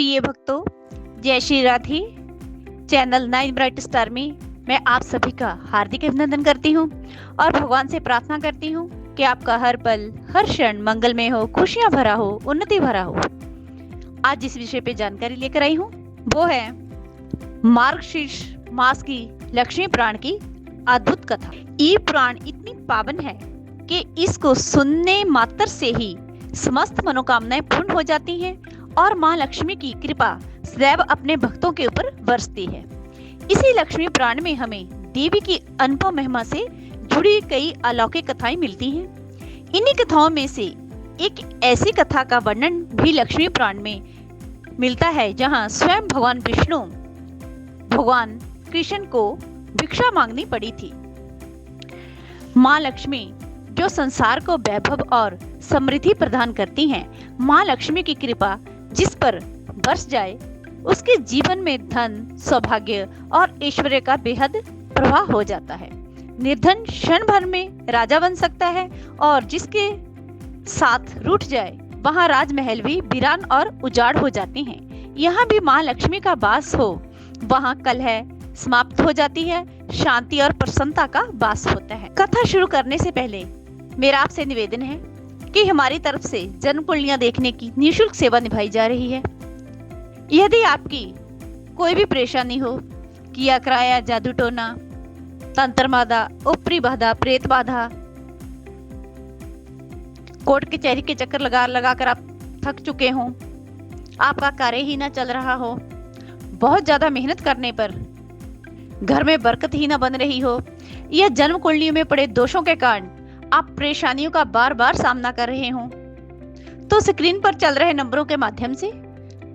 प्रिय भक्तों, जय Shri Radhe. Channel 9 bright star में मैं आप सभी का हार्दिक अभिनंदन करती हूँ और भगवान से प्रार्थना करती हूँ कि आपका हर पल हर क्षण मंगलमय हो, खुशियां भरा हो, उन्नति भरा हो। आज जिस विषय पे जानकारी लेकर आई हूँ वो है मार्गशीर्ष मास की लक्ष्मी पुराण की अद्भुत कथा। ये पुराण इतनी पावन है कि इसको सुनने मात्र से ही समस्त मनोकामनाएं पूर्ण हो जाती हैं और माँ लक्ष्मी की कृपा सदैव अपने भक्तों के ऊपर बरसती है। इसी लक्ष्मी पुराण में हमें देवी की अनुपम महिमा से जुड़ी कई अलौकिक कथाएं मिलती हैं। इन्हीं कथाओं में से एक ऐसी कथा का वर्णन भी लक्ष्मी पुराण में मिलता है जहां स्वयं भगवान विष्णु भगवान कृष्ण को भिक्षा मांगनी पड़ी थी। माँ लक्ष्मी जो संसार को वैभव और समृद्धि प्रदान करती हैं, माँ लक्ष्मी की कृपा जिस पर बरस जाए उसके जीवन में धन, सौभाग्य और ऐश्वर्य का बेहद प्रवाह हो जाता है। निर्धन क्षण भर में राजा बन सकता है और जिसके साथ रूठ जाए वहां राजमहल भी वीरान और उजाड़ हो जाते हैं। यहाँ भी माँ लक्ष्मी का वास हो वहां कलह समाप्त हो जाती है, शांति और प्रसन्नता का वास होता है। कथा शुरू करने से पहले मेरा आपसे निवेदन है कि हमारी तरफ से जन्म कुंडलियां देखने की निःशुल्क सेवा निभाई जा रही है। यदि आपकी कोई भी परेशानी हो, किया कराया जादू टोना, तंत्र बाधा, ऊपरी बाधा, प्रेत बाधा, कोर्ट कचहरी के चक्कर लगा कर आप थक चुके हों, आपका कार्य ही ना चल रहा हो, बहुत ज्यादा मेहनत करने पर घर में बरकत ही ना बन रही हो, या जन्म कुंडलियों में पड़े दोषों के कारण आप परेशानियों का बार बार सामना कर रहे हो, तो स्क्रीन पर चल रहे नंबरों के माध्यम से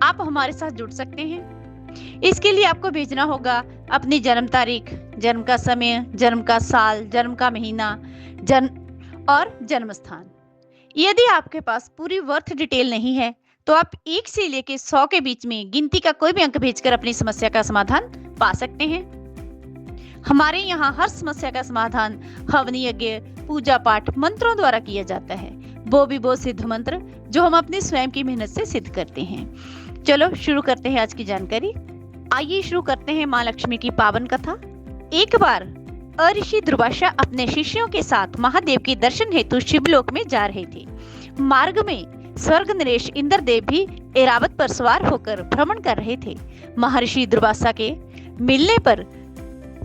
आप हमारे साथ जुड़ सकते हैं। इसके लिए आपको भेजना होगा अपनी जन्म तारीख, जन्म का समय, जन्म का साल, जन्म का महीना, जन्म और जन्म स्थान। यदि आपके पास पूरी बर्थ डिटेल नहीं है तो आप 1 से लेकर 100 के बीच में गिनती का कोई भी अंक भेजकर अपनी समस्या का समाधान पा सकते हैं। हमारे यहाँ हर समस्या का समाधान हवन यज्ञ, पूजा पाठ, मंत्रों द्वारा किया जाता है। वो भी वो सिद्ध मंत्र जो हम अपनी स्वयं की मेहनत से सिद्ध करते हैं। चलो शुरू करते हैं आज की जानकारी। आइए शुरू करते हैं माँ लक्ष्मी की पावन कथा। एक बार ऋषि दुर्वासा अपने शिष्यों के साथ महादेव के दर्शन हेतु शिवलोक में जा रहे थे। मार्ग में स्वर्ग नरेश इंद्रदेव भी ऐरावत पर सवार होकर भ्रमण कर रहे थे। महर्षि दुर्वासा के मिलने पर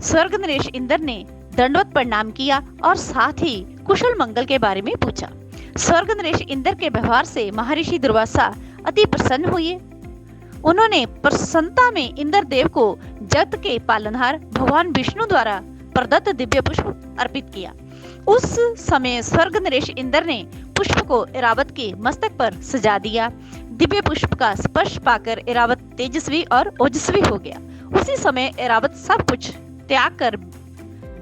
स्वर्ग नरेश इंद्र ने दंडवत प्रणाम किया और साथ ही कुशल मंगल के बारे में पूछा। स्वर्ग नरेश इंद्र के व्यवहार से महर्षि दुर्वासा अति प्रसन्न हुए। उन्होंने प्रसन्नता में इंद्रदेव को जगत के पालनहार भगवान विष्णु द्वारा प्रदत्त दिव्य पुष्प अर्पित किया। उस समय स्वर्ग नरेश इंद्र ने पुष्प को ऐरावत के मस्तक पर सजा दिया। दिव्य पुष्प का स्पर्श पाकर ऐरावत तेजस्वी और ओजस्वी हो गया। उसी समय ऐरावत सब कुछ त्याग कर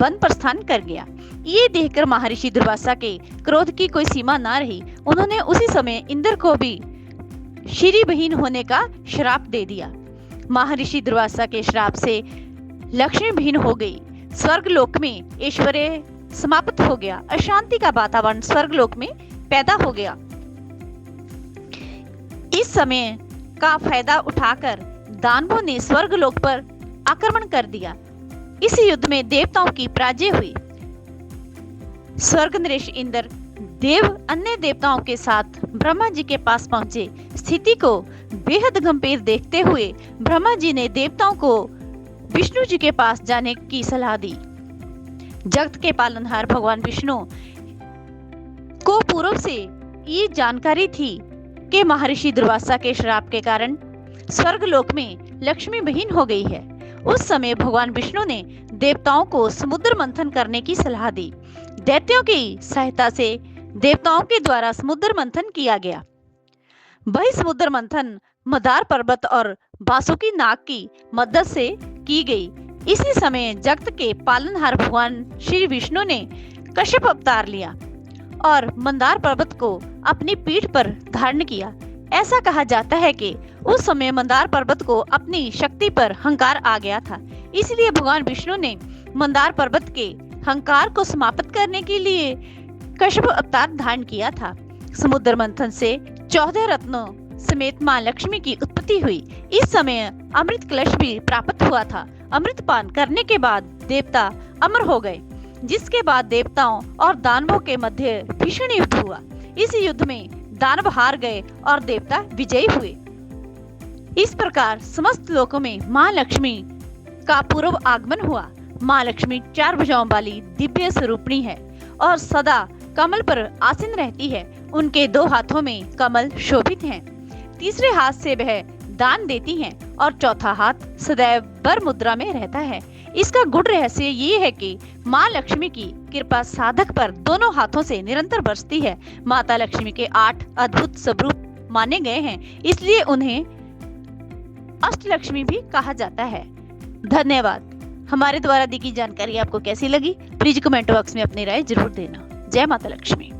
वन प्रस्थान कर गया। ये देखकर महर्षि दुर्वासा के क्रोध की कोई सीमा ना रही। उन्होंने उसी समय इंद्र को भी श्री बहीन होने का श्राप दे दिया। महर्षि दुर्वासा के श्राप से लक्ष्मी बहीन हो गई। स्वर्गलोक में ऐश्वर्य समाप्त हो गया। अशांति का वातावरण स्वर्गलोक में पैदा हो गया। इस समय का फायदा उठाकर दानवों ने स्वर्गलोक पर आक्रमण कर दिया। इस युद्ध में देवताओं की पराजय हुई। स्वर्ग नरेश इंद्र देव अन्य देवताओं के साथ ब्रह्मा जी के पास पहुंचे। स्थिति को बेहद गंभीर देखते हुए ब्रह्मा जी ने देवताओं को विष्णु जी के पास जाने की सलाह दी। जगत के पालनहार भगवान विष्णु को पूर्व से ये जानकारी थी कि महर्षि दुर्वासा के श्राप के कारण स्वर्गलोक में लक्ष्मी बहीन हो गई है। उस समय भगवान विष्णु ने देवताओं को समुद्र मंथन करने की सलाह दी। दैत्यों की सहायता से देवताओं के द्वारा समुद्र मंथन किया गया। वही समुद्र मंथन मंदार पर्वत और बासुकी नाग की मदद से की गई। इसी समय जगत के पालनहार भगवान श्री विष्णु ने कश्यप अवतार लिया और मंदार पर्वत को अपनी पीठ पर धारण किया। ऐसा कहा जाता है कि उस समय मंदार पर्वत को अपनी शक्ति पर हंकार आ गया था। इसलिए भगवान विष्णु ने मंदार पर्वत के हंकार को समाप्त करने के लिए कश्यप अवतार धारण किया था। समुद्र मंथन से 14 रत्नों समेत मां लक्ष्मी की उत्पत्ति हुई। इस समय अमृत कलश भी प्राप्त हुआ था। अमृत पान करने के बाद देवता अमर हो गए, जिसके बाद देवताओं और दानवों के मध्य भीषण युद्ध हुआ। इस युद्ध में दानव हार गए और देवता विजयी हुए। इस प्रकार समस्त लोकों में मां लक्ष्मी का पूर्व आगमन हुआ। मां लक्ष्मी 4 भुजाओं वाली दिव्य स्वरूपिणी है और सदा कमल पर आसीन रहती है। उनके 2 हाथों में कमल शोभित हैं। तीसरे हाथ से वह दान देती हैं और चौथा हाथ सदैव वर मुद्रा में रहता है। इसका गूढ़ रहस्य ये है कि मां लक्ष्मी की कृपा साधक पर दोनों हाथों से निरंतर बरसती है। माता लक्ष्मी के 8 अद्भुत स्वरूप माने गए हैं, इसलिए उन्हें अष्टलक्ष्मी भी कहा जाता है। धन्यवाद। हमारे द्वारा दी गई जानकारी आपको कैसी लगी? प्लीज कमेंट बॉक्स में अपनी राय जरूर देना। जय माता लक्ष्मी।